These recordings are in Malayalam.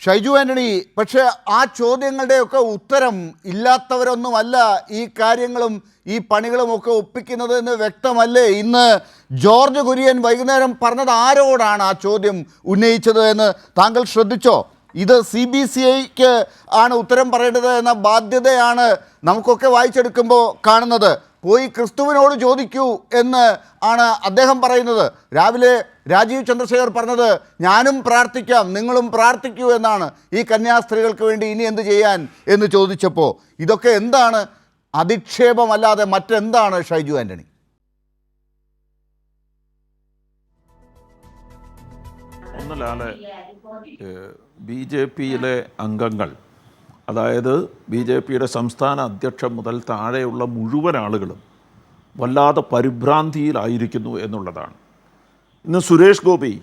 ഷൈജു ആൻ്റണി, പക്ഷേ ആ ചോദ്യങ്ങളുടെയൊക്കെ ഉത്തരം ഇല്ലാത്തവരൊന്നുമല്ല ഈ കാര്യങ്ങളും ഈ പണികളുമൊക്കെ ഒപ്പിക്കുന്നത് എന്ന് വ്യക്തമല്ലേ? ഇന്ന് ജോർജ് കുര്യൻ വൈകുന്നേരം പറഞ്ഞത് ആരോടാണ് ആ ചോദ്യം ഉന്നയിച്ചത് എന്ന് താങ്കൾ ശ്രദ്ധിച്ചോ? ഇത് CBCIക്ക് ആണ് ഉത്തരം പറയേണ്ടത് എന്ന ബാധ്യതയാണ് നമുക്കൊക്കെ വായിച്ചെടുക്കുമ്പോൾ കാണുന്നത്. പോയി ക്രിസ്തുവിനോട് ചോദിക്കൂ എന്ന് ആണ് അദ്ദേഹം പറയുന്നത്. രാവിലെ രാജീവ് ചന്ദ്രശേഖർ പറഞ്ഞത് ഞാനും പ്രാർത്ഥിക്കാം, നിങ്ങളും പ്രാർത്ഥിക്കൂ എന്നാണ് ഈ കന്യാസ്ത്രീകൾക്ക് വേണ്ടി ഇനി എന്ത് ചെയ്യാൻ എന്ന് ചോദിച്ചപ്പോൾ. ഇതൊക്കെ എന്താണ്? അധിക്ഷേപമല്ലാതെ മറ്റെന്താണ് ഷൈജു ആൻ്റണി? ഒന്നല്ലാതെ BJPയിലെ അംഗങ്ങൾ, അതായത് BJPയുടെ സംസ്ഥാന അധ്യക്ഷൻ മുതൽ താഴെയുള്ള മുഴുവൻ ആളുകളും വല്ലാതെ പരിഭ്രാന്തിയിലായിരിക്കുന്നു എന്നുള്ളതാണ്. ഇന്ന് സുരേഷ് ഗോപി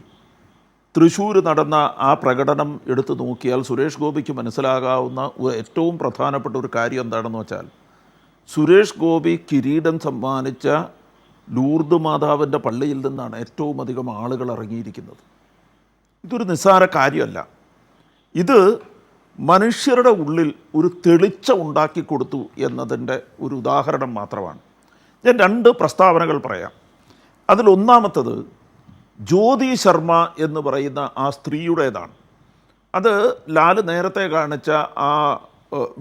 തൃശ്ശൂർ നടന്ന ആ പ്രകടനം എടുത്തു നോക്കിയാൽ സുരേഷ് ഗോപിക്ക് മനസ്സിലാകാവുന്ന ഏറ്റവും പ്രധാനപ്പെട്ട ഒരു കാര്യം എന്താണെന്ന് വെച്ചാൽ, സുരേഷ് ഗോപി കിരീടം സമ്മാനിച്ച ലൂർദ് മാതാവിൻ്റെ പള്ളിയിൽ നിന്നാണ് ഏറ്റവും അധികം ആളുകൾ ഇറങ്ങിയിരിക്കുന്നത്. ഇതൊരു നിസ്സാര കാര്യമല്ല. ഇത് മനുഷ്യരുടെ ഉള്ളിൽ ഒരു തെളിച്ചം ഉണ്ടാക്കി കൊടുത്തു എന്നതിൻ്റെ ഒരു ഉദാഹരണം മാത്രമാണ്. ഞാൻ 2 പ്രസ്താവനകൾ പറയാം. അതിലൊന്നാമത്തത് ജ്യോതി ശർമ്മ എന്ന് പറയുന്ന ആ സ്ത്രീയുടേതാണ്. അത് ലാല് നേരത്തെ കാണിച്ച ആ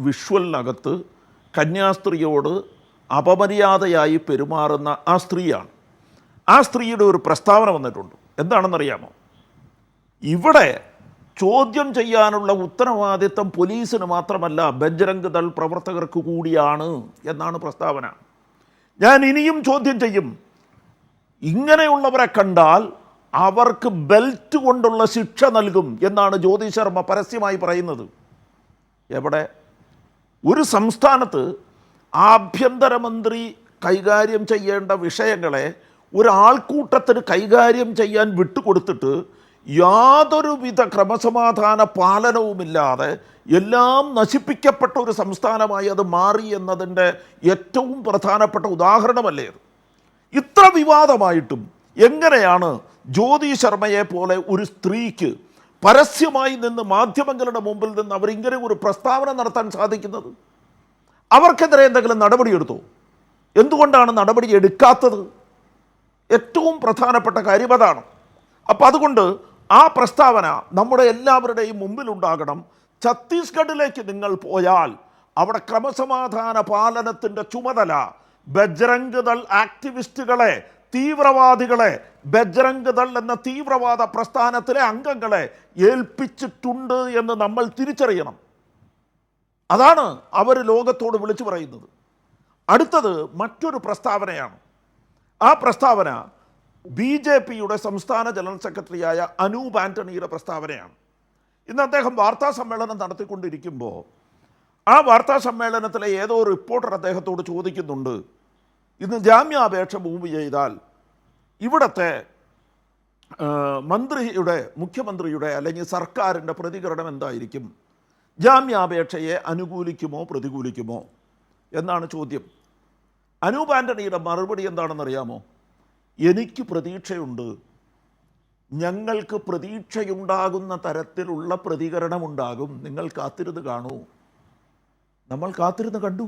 വിഷ്വലിനകത്ത് കന്യാസ്ത്രീയോട് അപമര്യാദയായി പെരുമാറുന്ന ആ സ്ത്രീയാണ്. ആ സ്ത്രീയുടെ ഒരു പ്രസ്താവന വന്നിട്ടുണ്ട്. എന്താണെന്നറിയാമോ? ഇവിടെ ചോദ്യം ചെയ്യാനുള്ള ഉത്തരവാദിത്വം പോലീസിന് മാത്രമല്ല, ബജ്രംഗ് ദൾ പ്രവർത്തകർക്ക് കൂടിയാണ് എന്നാണ് പ്രസ്താവന. ഞാൻ ഇനിയും ചോദ്യം ചെയ്യും. ഇങ്ങനെയുള്ളവരെ കണ്ടാൽ അവർക്ക് ബെൽറ്റ് കൊണ്ടുള്ള ശിക്ഷ നൽകും എന്നാണ് ജ്യോതി ശർമ്മ പരസ്യമായി പറയുന്നത്. എവിടെ? ഒരു സംസ്ഥാനത്ത് ആഭ്യന്തരമന്ത്രി കൈകാര്യം ചെയ്യേണ്ട വിഷയങ്ങളെ ഒരാൾക്കൂട്ടത്തിന് കൈകാര്യം ചെയ്യാൻ വിട്ടുകൊടുത്തിട്ട് യാതൊരുവിധ ക്രമസമാധാന പാലനവുമില്ലാതെ എല്ലാം നശിപ്പിക്കപ്പെട്ട ഒരു സംസ്ഥാനമായി അത് മാറി എന്നതിൻ്റെ ഏറ്റവും പ്രധാനപ്പെട്ട ഉദാഹരണമല്ലേ അത്? ഇത്ര വിവാദമായിട്ടും എങ്ങനെയാണ് ജ്യോതി ശർമ്മയെ പോലെ ഒരു സ്ത്രീക്ക് പരസ്യമായി നിന്ന് മാധ്യമങ്ങളുടെ മുമ്പിൽ നിന്ന് അവരിങ്ങനെ ഒരു പ്രസ്താവന നടത്താൻ സാധിക്കുന്നത്? അവർക്കെതിരെ എന്തെങ്കിലും നടപടിയെടുത്തോ? എന്തുകൊണ്ടാണ് നടപടി എടുക്കാത്തത്? ഏറ്റവും പ്രധാനപ്പെട്ട കാര്യം അതാണ്. അപ്പം അതുകൊണ്ട് ആ പ്രസ്താവന നമ്മുടെ എല്ലാവരുടെയും മുമ്പിലുണ്ടാകണം. ഛത്തീസ്ഗഡിലേക്ക് നിങ്ങൾ പോയാൽ അവിടെ ക്രമസമാധാന പാലനത്തിൻ്റെ ചുമതല ബജ്രംഗ് ദൾ ആക്ടിവിസ്റ്റുകളെ, തീവ്രവാദികളെ, ബജ്രംഗ് ദൾ എന്ന തീവ്രവാദ പ്രസ്ഥാനത്തിലെ അംഗങ്ങളെ ഏൽപ്പിച്ചിട്ടുണ്ട് എന്ന് നമ്മൾ തിരിച്ചറിയണം. അതാണ് അവർ ലോകത്തോട് വിളിച്ചു പറയുന്നത്. അടുത്തത് മറ്റൊരു പ്രസ്താവനയാണ്. ആ പ്രസ്താവന BJPയുടെ സംസ്ഥാന ജനറൽ സെക്രട്ടറിയായ അനൂപ് ആൻ്റണിയുടെ പ്രസ്താവനയാണ്. ഇന്ന് അദ്ദേഹം വാർത്താ സമ്മേളനം നടത്തിക്കൊണ്ടിരിക്കുമ്പോൾ ആ വാർത്താ സമ്മേളനത്തിലെ ഏതോ റിപ്പോർട്ടർ അദ്ദേഹത്തോട് ചോദിക്കുന്നുണ്ട്, ഇന്ന് ജാമ്യാപേക്ഷ മൂവ് ചെയ്താൽ ഇവിടുത്തെ മുഖ്യമന്ത്രിയുടെ അല്ലെങ്കിൽ സർക്കാരിൻ്റെ പ്രതികരണം എന്തായിരിക്കും? ജാമ്യാപേക്ഷയെ അനുകൂലിക്കുമോ പ്രതികൂലിക്കുമോ എന്നാണ് ചോദ്യം. അനൂപ് ആൻ്റണിയുടെ മറുപടി എന്താണെന്നറിയാമോ? എനിക്ക് പ്രതീക്ഷയുണ്ട്, ഞങ്ങൾക്ക് പ്രതീക്ഷയുണ്ടാകുന്ന തരത്തിലുള്ള പ്രതികരണമുണ്ടാകും, നിങ്ങൾ കാത്തിരുന്ന് കാണൂ. നമ്മൾ കാത്തിരുന്ന് കണ്ടു.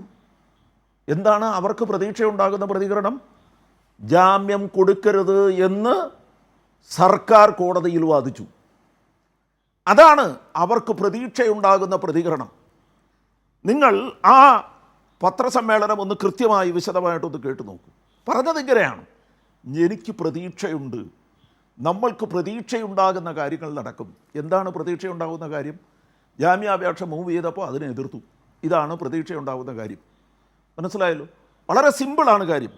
എന്താണ് അവർക്ക് പ്രതീക്ഷയുണ്ടാകുന്ന പ്രതികരണം? ജാമ്യം കൊടുക്കരുത് എന്ന് സർക്കാർ കോടതിയിൽ വാദിച്ചു. അതാണ് അവർക്ക് പ്രതീക്ഷയുണ്ടാകുന്ന പ്രതികരണം. നിങ്ങൾ ആ പത്രസമ്മേളനം ഒന്ന് കൃത്യമായി വിശദമായിട്ടൊന്ന് കേട്ടു നോക്കൂ. പറഞ്ഞതിങ്ങനെയാണ്, എനിക്ക് പ്രതീക്ഷയുണ്ട്, നമ്മൾക്ക് പ്രതീക്ഷയുണ്ടാകുന്ന കാര്യങ്ങൾ നടക്കും. എന്താണ് പ്രതീക്ഷയുണ്ടാകുന്ന കാര്യം? ജാമ്യാപേക്ഷ മൂവ് ചെയ്തപ്പോൾ അതിനെ എതിർത്തു. ഇതാണ് പ്രതീക്ഷയുണ്ടാകുന്ന കാര്യം. മനസ്സിലായല്ലോ? വളരെ സിമ്പിളാണ് കാര്യം.